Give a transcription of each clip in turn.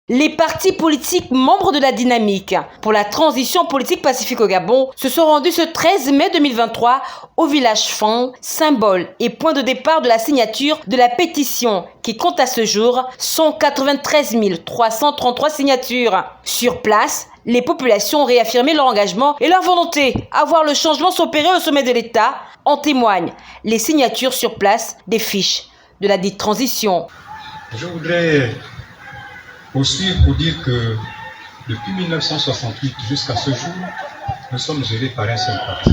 Les partis politiques membres de la dynamique pour la transition politique pacifique au Gabon se sont rendus ce 13 mai 2023 au village Fang, symbole et point de départ de la signature de la pétition qui compte à ce jour 193 333 signatures. Sur place, les populations ont réaffirmé leur engagement et leur volonté à voir le changement s'opérer au sommet de l'État. En témoignent les signatures sur place des fiches de la dite transition. Je voudrais poursuivre pour dire que depuis 1968 jusqu'à ce jour, nous sommes gérés par un seul parti.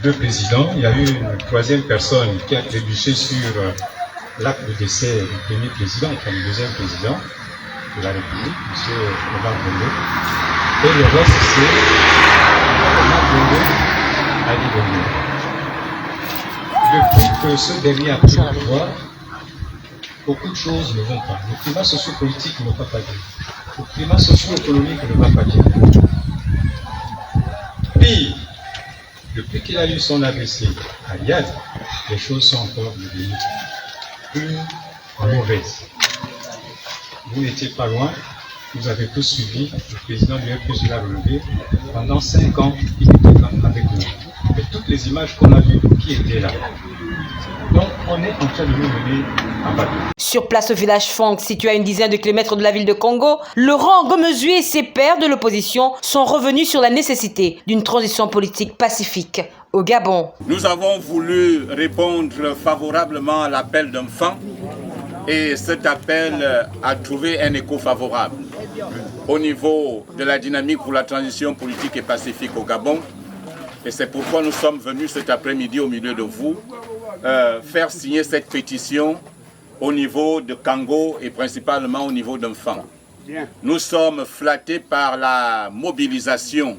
Deux présidents, il y a eu une troisième personne qui a trébuché sur l'acte de décès du premier président, enfin du deuxième président de la République, M. Omar Bongo. Et le reste, c'est Omar Bongo, Ali Bongo. Depuis que ce dernier a pris le pouvoir, beaucoup de choses ne vont pas. Le climat socio-politique ne va pas bien. Le climat socio-économique ne va pas bien. Puis, depuis qu'il a eu son AVC à Yad, les choses sont encore devenues plus mauvaises. Vous n'étiez pas loin, vous avez tous suivi, le président du FPJ l'a relevé. Pendant 5 ans, il était là avec nous. Et toutes les images qu'on a vues, qui étaient là. Donc, on est en train de nous mener en bateau. Sur place au village Fang, situé à une dizaine de kilomètres de la ville de Congo, Laurent Gomezué et ses pairs de l'opposition sont revenus sur la nécessité d'une transition politique pacifique au Gabon. Nous avons voulu répondre favorablement à l'appel d'un fan et cet appel a trouvé un écho favorable au niveau de la dynamique pour la transition politique et pacifique au Gabon. Et c'est pourquoi nous sommes venus cet après-midi au milieu de vous faire signer cette pétition au niveau de Kango et principalement au niveau d'Enfant. Nous sommes flattés par la mobilisation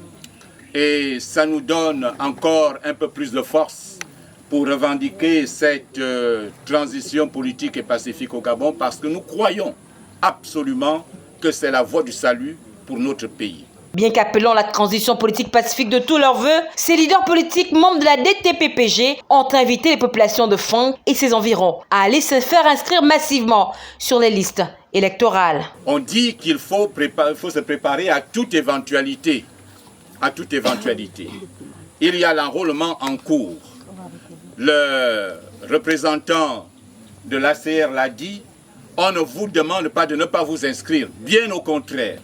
et ça nous donne encore un peu plus de force pour revendiquer cette transition politique et pacifique au Gabon parce que nous croyons absolument que c'est la voie du salut pour notre pays. Bien qu'appelant la transition politique pacifique de tous leurs vœux, ces leaders politiques membres de la DTPPG ont invité les populations de Fang et ses environs à aller se faire inscrire massivement sur les listes électorales. On dit qu'il faut se préparer à toute éventualité. À toute éventualité. Il y a l'enrôlement en cours. Le représentant de l'ACR l'a dit, on ne vous demande pas de ne pas vous inscrire, bien au contraire.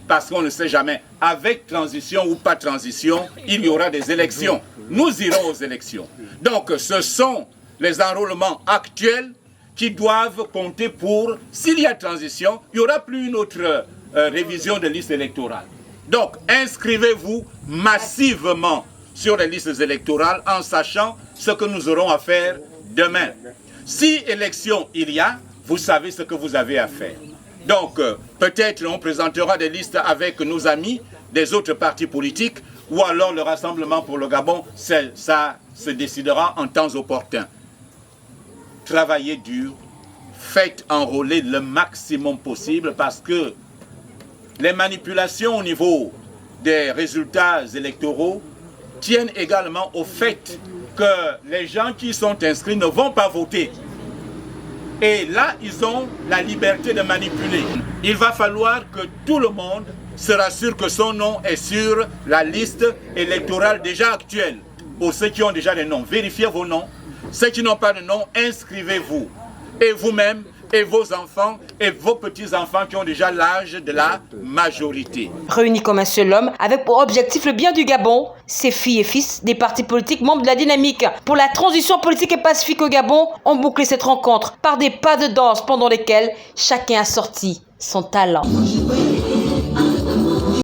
Parce qu'on ne sait jamais, avec transition ou pas transition, il y aura des élections. Nous irons aux élections. Donc ce sont les enrôlements actuels qui doivent compter pour, s'il y a transition, il n'y aura plus une autre révision de liste électorale. Donc inscrivez-vous massivement sur les listes électorales en sachant ce que nous aurons à faire demain. Si élection il y a, vous savez ce que vous avez à faire. Donc, peut-être on présentera des listes avec nos amis des autres partis politiques ou alors le Rassemblement pour le Gabon, ça se décidera en temps opportun. Travaillez dur, faites enrôler le maximum possible parce que les manipulations au niveau des résultats électoraux tiennent également au fait que les gens qui sont inscrits ne vont pas voter. Et là, ils ont la liberté de manipuler. Il va falloir que tout le monde se rassure que son nom est sur la liste électorale déjà actuelle. Pour ceux qui ont déjà des noms, vérifiez vos noms. Ceux qui n'ont pas de nom, inscrivez-vous. Et vous-même, et vos enfants, et vos petits-enfants qui ont déjà l'âge de la majorité. Réunis comme un seul homme, avec pour objectif le bien du Gabon, ces filles et fils des partis politiques membres de la dynamique pour la transition politique et pacifique au Gabon ont bouclé cette rencontre par des pas de danse pendant lesquels chacun a sorti son talent.